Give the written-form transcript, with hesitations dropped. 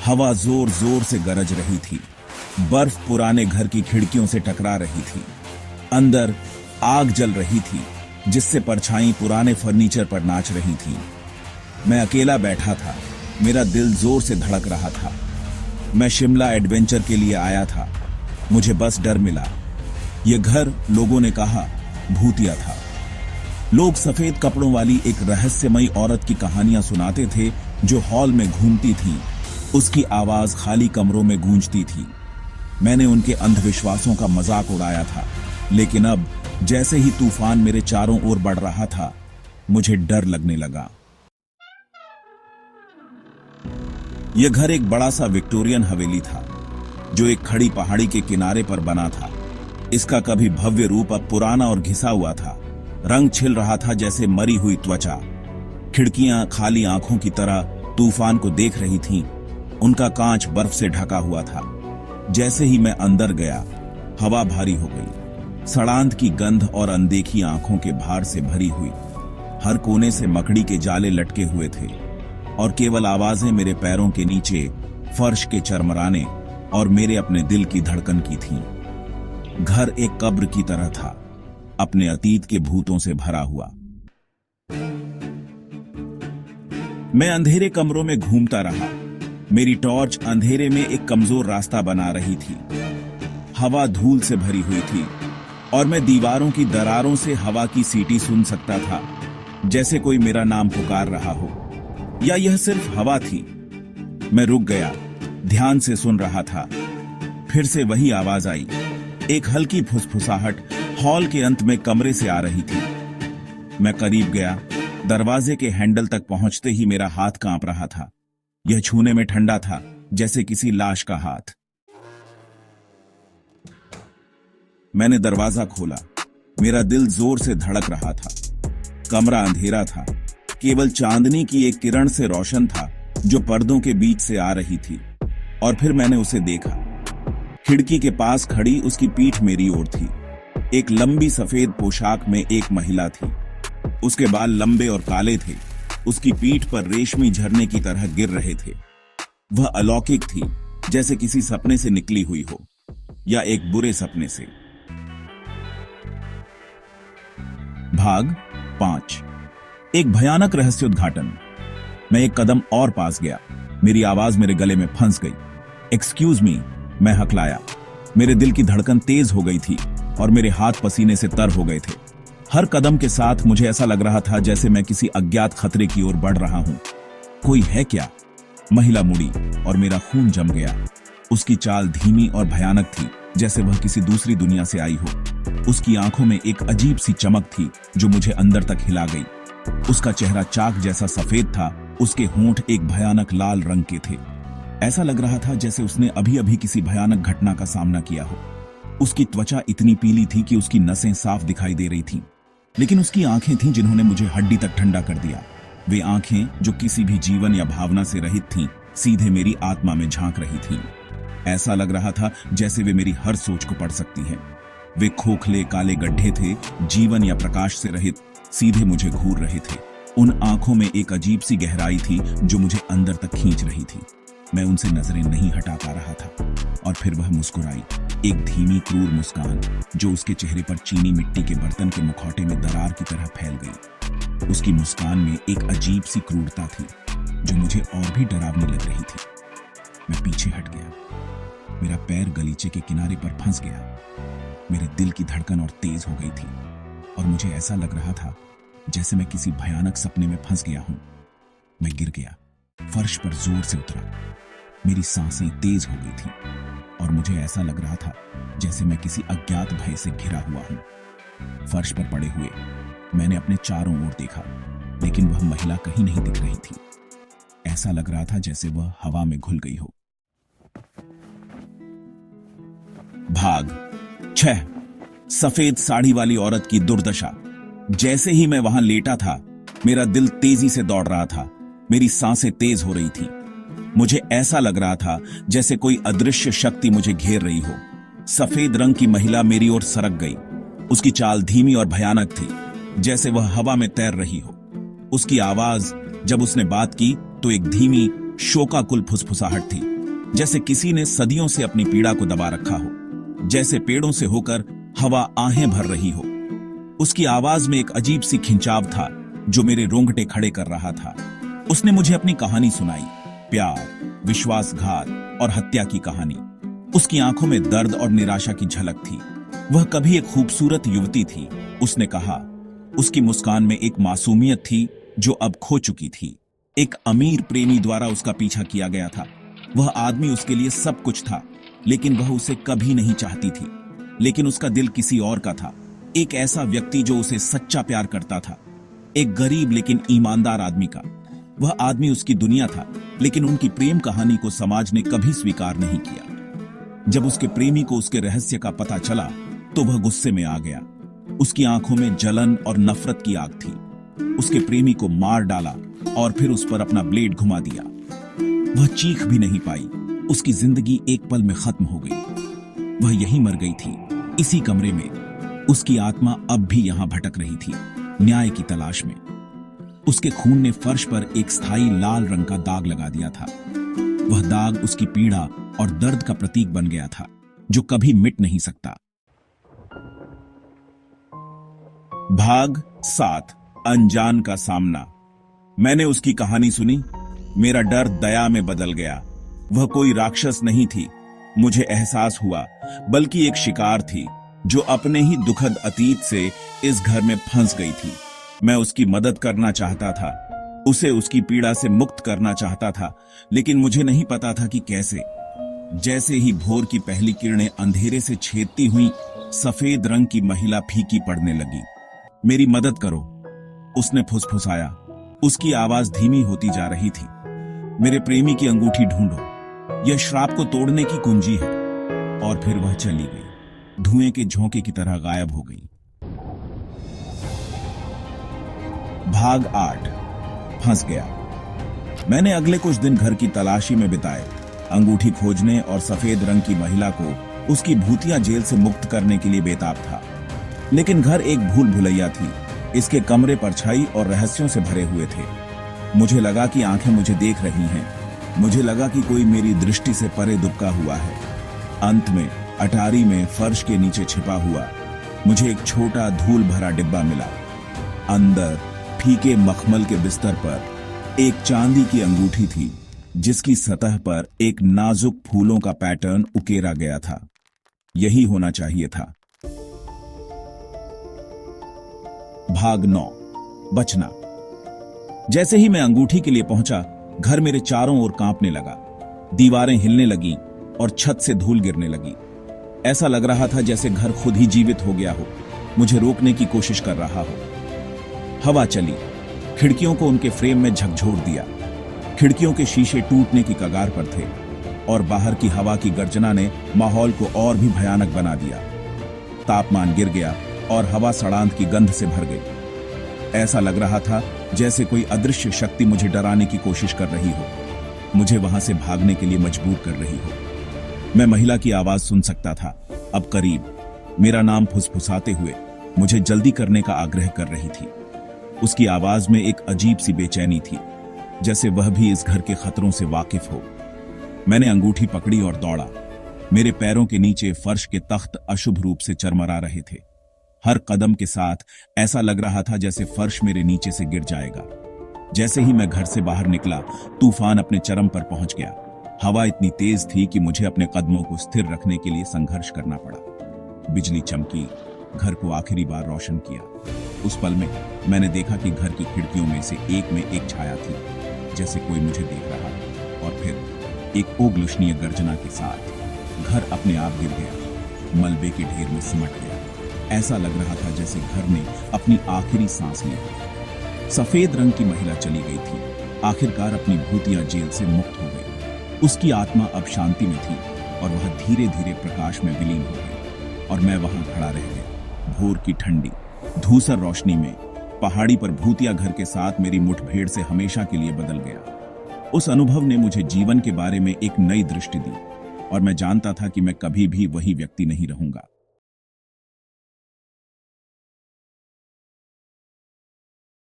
हवा जोर जोर से गरज रही थी। बर्फ पुराने घर की खिड़कियों से टकरा रही थी। अंदर आग जल रही थी, जिससे परछाई पुराने फर्नीचर पर नाच रही थी। मैं अकेला बैठा था। मेरा दिल जोर से धड़क रहा था। मैं शिमला एडवेंचर के लिए आया था। मुझे बस डर मिला। यह घर, लोगों ने कहा, भूतिया था। लोग सफेद कपड़ों वाली एक रहस्यमयी औरत की कहानियां सुनाते थे जो हॉल में घूमती थी। उसकी आवाज खाली कमरों में गूंजती थी। मैंने उनके अंधविश्वासों का मजाक उड़ाया था, लेकिन अब जैसे ही तूफान मेरे चारों ओर बढ़ रहा था, मुझे डर लगने लगा। यह घर एक बड़ा सा विक्टोरियन हवेली था, जो एक खड़ी पहाड़ी के किनारे पर बना था। इसका कभी भव्य रूप अब पुराना और घिसा हुआ था। रंग छिल रहा था जैसे मरी हुई त्वचा। खिड़कियां खाली आंखों की तरह तूफान को देख रही थीं। उनका कांच बर्फ से ढका हुआ था। जैसे ही मैं अंदर गया, हवा भारी हो गई। सड़ांध की गंध और अनदेखी आंखों के भार से भरी हुई। हर कोने से मकड़ी के जाले लटके हुए थे और केवल आवाजें मेरे पैरों के नीचे फर्श के चरमराने और मेरे अपने दिल की धड़कन की थीं। घर एक कब्र की तरह था, अपने अतीत के भूतों से भरा हुआ। मैं अंधेरे कमरों में घूमता रहा। मेरी टॉर्च अंधेरे में एक कमजोर रास्ता बना रही थी। हवा धूल से भरी हुई थी और मैं दीवारों की दरारों से हवा की सीटी सुन सकता था, जैसे कोई मेरा नाम पुकार रहा हो। या यह सिर्फ हवा थी? मैं रुक गया, ध्यान से सुन रहा था। फिर से वही आवाज आई। एक हल्की फुसफुसाहट हॉल के अंत में कमरे से आ रही थी। मैं करीब गया। दरवाजे के हैंडल तक पहुंचते ही मेरा हाथ कांप रहा था। यह छूने में ठंडा था, जैसे किसी लाश का हाथ। मैंने दरवाजा खोला। मेरा दिल जोर से धड़क रहा था। कमरा अंधेरा था, केवल चांदनी की एक किरण से रोशन था जो पर्दों के बीच से आ रही थी। और फिर मैंने उसे देखा। खिड़की के पास खड़ी उसकी पीठ मेरी ओर थी। एक लंबी सफेद पोशाक में एक महिला थी। उसके बाल लंबे और काले थे। उसकी पीठ पर रेशमी झरने की तरह गिर रहे थे। वह अलौकिक थी, जैसे किसी सपने से निकली हुई हो, या एक बुरे सपने से। भाग 5। एक भयानक रहस्योद्घाटन। मैं एक कदम और पास गया। मेरी आवाज मेरे गले में फंस गई। एक्सक्यूज मी, मैं हकलाया। मेरे दिल की धड़कन तेज हो गई थी और मेरे हाथ पसीने से तर हो गए थे। हर कदम के साथ मुझे ऐसा लग रहा था जैसे मैं किसी अज्ञात खतरे की ओर बढ़ रहा हूं। कोई है क्या? महिला मुड़ी और मेरा खून जम गया। उसकी चाल धीमी और भयानक थी, जैसे वह किसी दूसरी दुनिया से आई हो। उसकी आंखों में एक अजीब सी चमक थी जो मुझे अंदर तक हिला गई। उसका चेहरा चाक जैसा सफेद था। उसके होंठ एक भयानक लाल रंग के थे। ऐसा लग रहा था जैसे उसने अभी अभी किसी भयानक घटना का सामना किया हो। उसकी त्वचा इतनी पीली थी कि उसकी नसें साफ दिखाई दे रही थीं। लेकिन उसकी आंखें थीं जिन्होंने मुझे हड्डी तक ठंडा कर दिया। वे आंखें जो किसी भी जीवन या भावना से रहित थीं, सीधे मेरी आत्मा में झांक रही थीं। ऐसा लग रहा था जैसे वे मेरी हर सोच को पढ़ सकती हैं। वे खोखले काले गड्ढे थे, जीवन या प्रकाश से रहित, सीधे मुझे घूर रहे थे। उन आंखों में एक अजीब सी गहराई थी जो मुझे अंदर तक खींच रही थी। मैं उनसे नजरें नहीं हटा पा रहा था। और फिर वह मुस्कुराई, एक धीमी क्रूर मुस्कान जो उसके चेहरे पर चीनी मिट्टी के बर्तन के मुखौटे में दरार की तरह फैल गई। उसकी मुस्कान में एक अजीब सी क्रूरता थी जो मुझे और भी डरावनी लग रही थी। मैं पीछे हट गया। मेरा पैर गलीचे के किनारे पर फंस गया। मेरे दिल की धड़कन और तेज हो गई थी और मुझे ऐसा लग रहा था जैसे मैं किसी भयानक सपने में फंस गया हूं। मैं गिर गया, फर्श पर जोर से उतरा। मेरी सांसें तेज हो गई थी और मुझे ऐसा लग रहा था जैसे मैं किसी अज्ञात भय से घिरा हुआ हूं। फर्श पर पड़े हुए मैंने अपने चारों ओर देखा, लेकिन वह महिला कहीं नहीं दिख रही थी। ऐसा लग रहा था जैसे वह हवा में घुल गई हो। भाग 6। सफेद साड़ी वाली औरत की दुर्दशा। जैसे ही मैं वहां लेटा था, मेरा दिल तेजी से दौड़ रहा था। मेरी सांसें तेज हो रही थी। मुझे ऐसा लग रहा था जैसे कोई अदृश्य शक्ति मुझे घेर रही हो। सफेद रंग की महिला मेरी ओर सरक गई। उसकी चाल धीमी और भयानक थी, जैसे वह हवा में तैर रही हो। उसकी आवाज, जब उसने बात की, तो एक धीमी शोकाकुल फुसफुसाहट थी, जैसे किसी ने सदियों से अपनी पीड़ा को दबा रखा हो, जैसे पेड़ों से होकर हवा आहें भर रही हो। उसकी आवाज में एक अजीब सी खिंचाव था जो मेरे रोंगटे खड़े कर रहा था। उसने मुझे अपनी कहानी सुनाई, प्यार, विश्वासघात और हत्या की कहानी। उसकी आंखों में दर्द और निराशा की झलक थी। वह कभी एक खूबसूरत युवती थी, उसने कहा। उसकी मुस्कान में एक मासूमियत थी जो अब खो चुकी थी। एक अमीर प्रेमी द्वारा उसका पीछा किया गया था। वह आदमी उसके लिए सब कुछ था, लेकिन वह उसे कभी नहीं चाहती थी। लेकिन उसका दिल किसी और का था, एक ऐसा व्यक्ति जो उसे सच्चा प्यार करता था, एक गरीब लेकिन ईमानदार आदमी का। वह आदमी उसकी दुनिया था, लेकिन उनकी प्रेम कहानी को समाज ने कभी स्वीकार नहीं किया। जब उसके प्रेमी को उसके रहस्य का पता चला तो वह गुस्से में आ गया। उसकी आंखों में जलन और नफरत की आग थी। उसके प्रेमी को मार डाला और फिर उस पर अपना ब्लेड घुमा दिया। वह चीख भी नहीं पाई। उसकी जिंदगी एक पल में खत्म हो गई। वह यहीं मर गई थी, इसी कमरे में। उसकी आत्मा अब भी यहां भटक रही थी, न्याय की तलाश में। उसके खून ने फर्श पर एक स्थायी लाल रंग का दाग लगा दिया था। वह दाग उसकी पीड़ा और दर्द का प्रतीक बन गया था, जो कभी मिट नहीं सकता। भाग 7, अनजान का सामना। मैंने उसकी कहानी सुनी। मेरा डर दया में बदल गया। वह कोई राक्षस नहीं थी, मुझे एहसास हुआ, बल्कि एक शिकार थी जो अपने ही दुखद अतीत से इस घर में फंस गई थी। मैं उसकी मदद करना चाहता था, उसे उसकी पीड़ा से मुक्त करना चाहता था, लेकिन मुझे नहीं पता था कि कैसे। जैसे ही भोर की पहली किरणें अंधेरे से छेदती हुई, सफेद रंग की महिला फीकी पड़ने लगी। मेरी मदद करो, उसने फुसफुसाया। उसकी आवाज धीमी होती जा रही थी। मेरे प्रेमी की अंगूठी ढूंढो, यह श्राप को तोड़ने की कुंजी है। और फिर वह चली गई, धुएं के झोंके की तरह गायब हो गई। भाग 8, फंस गया। मैंने अगले कुछ दिन घर की तलाशी में बिताए, अंगूठी खोजने और सफेद रंग की महिला को उसकी भूतिया जेल से मुक्त करने के लिए बेताब था। लेकिन घर एक भूल भुलैया थी। इसके कमरे परछाई और रहस्यों से भरे हुए थे। मुझे लगा कि आंखें मुझे देख रही हैं। मुझे लगा कि कोई मेरी दृष्टि से परे दुबका हुआ है। अंत में अटारी में फर्श के नीचे छिपा हुआ मुझे एक छोटा धूल भरा डिब्बा मिला। अंदर फीके मखमल के बिस्तर पर एक चांदी की अंगूठी थी, जिसकी सतह पर एक नाजुक फूलों का पैटर्न उकेरा गया था। यही होना चाहिए था। भाग 9, बचना। जैसे ही मैं अंगूठी के लिए पहुंचा, घर मेरे चारों ओर कांपने लगा। दीवारें हिलने लगी और छत से धूल गिरने लगी। ऐसा लग रहा था जैसे घर खुद ही जीवित हो गया हो, मुझे रोकने की कोशिश कर रहा हो। हवा चली, खिड़कियों को उनके फ्रेम में झकझोर दिया। खिड़कियों के शीशे टूटने की कगार पर थे और बाहर की हवा की गर्जना ने माहौल को और भी भयानक बना दिया। तापमान गिर गया और हवा सड़ांत की गंध से भर गई। ऐसा लग रहा था जैसे कोई अदृश्य शक्ति मुझे डराने की कोशिश कर रही हो, मुझे वहां से भागने के लिए मजबूर कर रही हो। मैं महिला की आवाज सुन सकता था, अब करीब, मेरा नाम फुसफुसाते हुए मुझे जल्दी करने का आग्रह कर रही थी। उसकी आवाज में एक अजीब सी बेचैनी थी, जैसे वह भी इस घर के खतरों से वाकिफ हो। मैंने अंगूठी पकड़ी और दौड़ा। मेरे पैरों के नीचे फर्श के तख्त अशुभ रूप से चरमरा रहे थे। हर कदम के साथ ऐसा लग रहा था जैसे फर्श मेरे नीचे से गिर जाएगा। जैसे ही मैं घर से बाहर निकला, तूफान अपने चरम पर पहुंच गया। हवा इतनी तेज थी कि मुझे अपने कदमों को स्थिर रखने के लिए संघर्ष करना पड़ा। बिजली चमकी, घर को आखिरी बार रोशन किया। उस पल में मैंने देखा कि घर की खिड़कियों में से एक में एक छाया थी, जैसे कोई मुझे देख रहा था। और फिर एक ओगलुष्णीय गर्जना के साथ घर अपने आप गिर गया, मलबे के ढेर में सिमट गया। ऐसा लग रहा था जैसे घर ने अपनी आखिरी सांस ली। सफेद रंग की महिला चली गई थी, आखिरकार अपनी भूतिया जेल से मुक्त हो गई। उसकी आत्मा अब शांति में थी और वह धीरे धीरे प्रकाश में विलीन हो गई। और मैं वहां खड़ा रह गया, भोर की ठंडी धूसर रोशनी में। पहाड़ी पर भूतिया घर के साथ मेरी मुठभेड़ से हमेशा के लिए बदल गया। उस अनुभव ने मुझे जीवन के बारे में एक नई दृष्टि दी और मैं जानता था कि मैं कभी भी वही व्यक्ति नहीं रहूंगा।